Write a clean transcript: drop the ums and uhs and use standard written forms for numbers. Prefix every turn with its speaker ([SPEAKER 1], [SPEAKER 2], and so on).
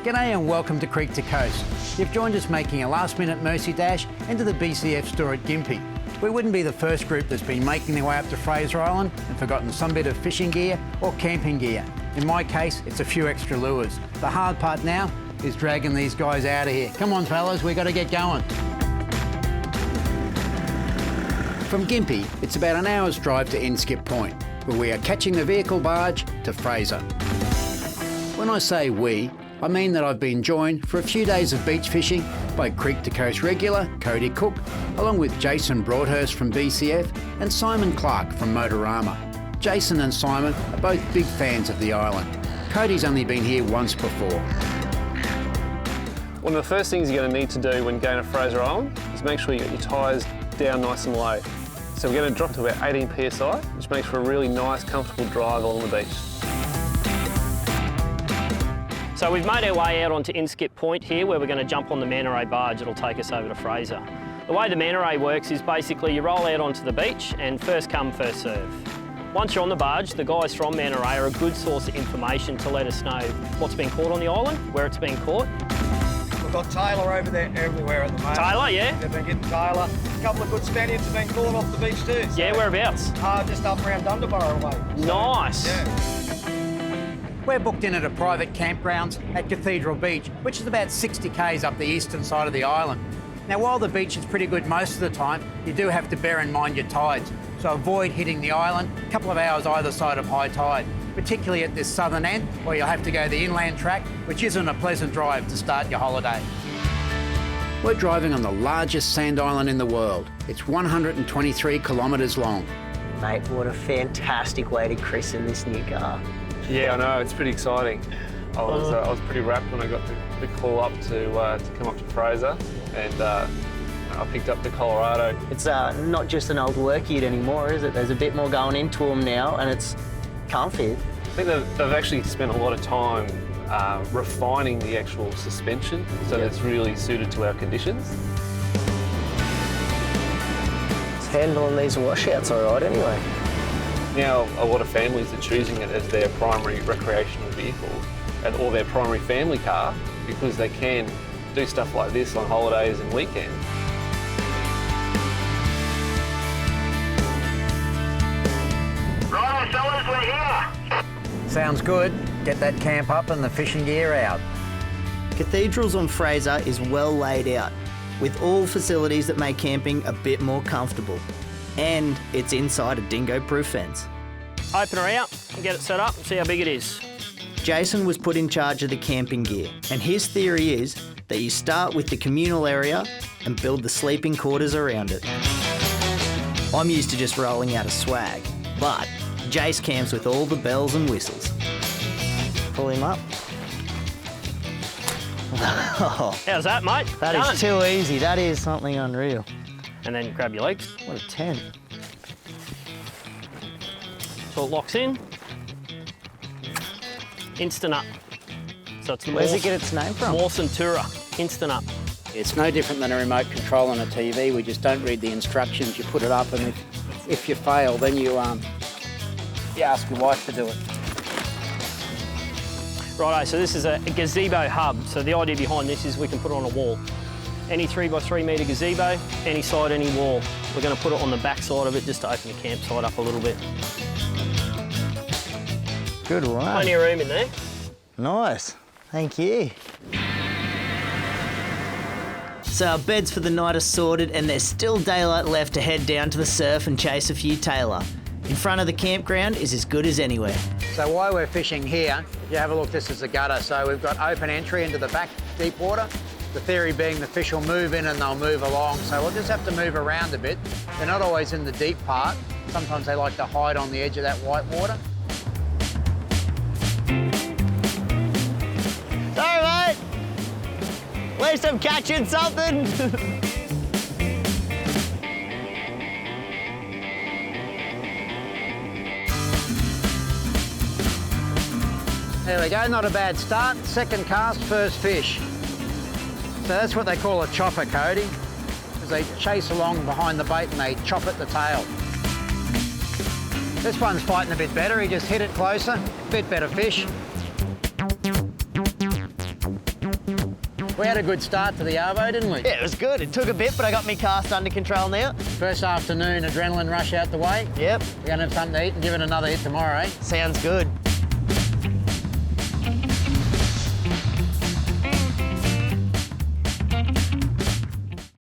[SPEAKER 1] G'day and welcome to Creek to Coast. You've joined us making a last-minute Mercy dash into the BCF store at Gympie. We wouldn't be the first group that's been making their way up to Fraser Island and forgotten some bit of fishing gear or camping gear. In my case, it's a few extra lures. The hard part now is dragging these guys out of here. Come on, fellas, we've got to get going. From Gympie, it's about an hour's drive to Inskip Point, where we are catching the vehicle barge to Fraser. When I say we, I mean that I've been joined for a few days of beach fishing by Creek to Coast regular Cody Cook, along with Jason Broadhurst from BCF and Simon Clark from Motorama. Jason and Simon are both big fans of the island. Cody's only been here once before.
[SPEAKER 2] One of the first things you're going to need to do when going to Fraser Island is make sure you get your tyres down nice and low. So we're going to drop to about 18 psi, which makes for a really nice, comfortable drive along the beach.
[SPEAKER 3] So we've made our way out onto Inskip Point here, where we're going to jump on the manta ray barge that'll take us over to Fraser. The way the manta ray works is basically you roll out onto the beach and first come, first serve. Once you're on the barge, the guys from Manta Ray are a good source of information to let us know what's been caught on the island, where it's been caught.
[SPEAKER 4] We've got Taylor over there everywhere at the moment.
[SPEAKER 3] Taylor, yeah?
[SPEAKER 4] They've been getting Taylor. A couple of good Spaniards have been caught off the beach too. So,
[SPEAKER 3] Yeah, whereabouts?
[SPEAKER 4] just up around Dunderborough way. So,
[SPEAKER 3] Nice.
[SPEAKER 4] Yeah.
[SPEAKER 1] We're booked in at a private campgrounds at Cathedral Beach, which is about 60 k's up the eastern side of the island. Now, while the beach is pretty good most of the time, you do have to bear in mind your tides. So avoid hitting the island a couple of hours either side of high tide, particularly at this southern end, where you'll have to go the inland track, which isn't a pleasant drive to start your holiday. We're driving on the largest sand island in the world. It's 123 kilometres long.
[SPEAKER 5] Mate, what a fantastic way to christen this new car.
[SPEAKER 2] Yeah, I know, it's pretty exciting. I was pretty rapt when I got the call up to come up to Fraser, and I picked up the Colorado.
[SPEAKER 5] It's not just an old work ute anymore, is it? There's a bit more going into them now, and it's comfy.
[SPEAKER 2] I think they've actually spent a lot of time refining the actual suspension, so that it's really suited to our conditions.
[SPEAKER 5] It's handling these washouts all right anyway.
[SPEAKER 2] Now, a lot of families are choosing it as their primary recreational vehicle or their primary family car because they can do stuff like this on holidays and weekends.
[SPEAKER 6] Right, fellas, we're here.
[SPEAKER 1] Sounds good. Get that camp up and the fishing gear out.
[SPEAKER 5] Cathedrals on Fraser is well laid out, with all facilities that make camping a bit more comfortable. And it's inside a dingo-proof fence.
[SPEAKER 3] Open her out and get it set up and see how big it is.
[SPEAKER 5] Jason was put in charge of the camping gear, and his theory is that you start with the communal area and build the sleeping quarters around it. I'm used to just rolling out a swag, but Jace camps with all the bells and whistles. Pull him up.
[SPEAKER 3] How's that, mate?
[SPEAKER 5] That
[SPEAKER 3] Done.
[SPEAKER 5] is too easy. That is something unreal.
[SPEAKER 3] And then grab your legs.
[SPEAKER 5] What a 10.
[SPEAKER 3] So it locks in. Instant up. So it's the
[SPEAKER 5] Where does it get its name from?
[SPEAKER 3] Centura. Instant up.
[SPEAKER 1] It's no different than a remote control on a TV. We just don't read the instructions. You put it up, and if you fail, then you ask your wife to do it.
[SPEAKER 3] Righto, so this is a gazebo hub. So the idea behind this is we can put it on a wall. Any 3 by 3 metre gazebo, any side, any wall. We're going to put it on the back side of it just to open the campsite up a little bit.
[SPEAKER 5] Good one.
[SPEAKER 3] Plenty of room in there.
[SPEAKER 5] Nice. Thank you. So our beds for the night are sorted, and there's still daylight left to head down to the surf and chase a few tailor. In front of the campground is as good as anywhere.
[SPEAKER 1] So while we're fishing here, if you have a look, this is the gutter. So we've got open entry into the back deep water. The theory being the fish will move in and they'll move along. So we'll just have to move around a bit. They're not always in the deep part. Sometimes they like to hide on the edge of that white water.
[SPEAKER 5] Sorry, mate. At least I'm catching something.
[SPEAKER 1] There we go, not a bad start. Second cast, first fish. So that's what they call a chopper, Cody, because they chase along behind the bait and they chop at the tail. This one's fighting a bit better. He just hit it closer, bit better fish. We had a good start to the Arvo, didn't we?
[SPEAKER 5] Yeah, it was good. It took a bit, but I got my cast under control now.
[SPEAKER 1] First afternoon adrenaline rush out the way.
[SPEAKER 5] Yep,
[SPEAKER 1] We're going to have something to eat and give it another hit tomorrow, eh?
[SPEAKER 5] sounds good.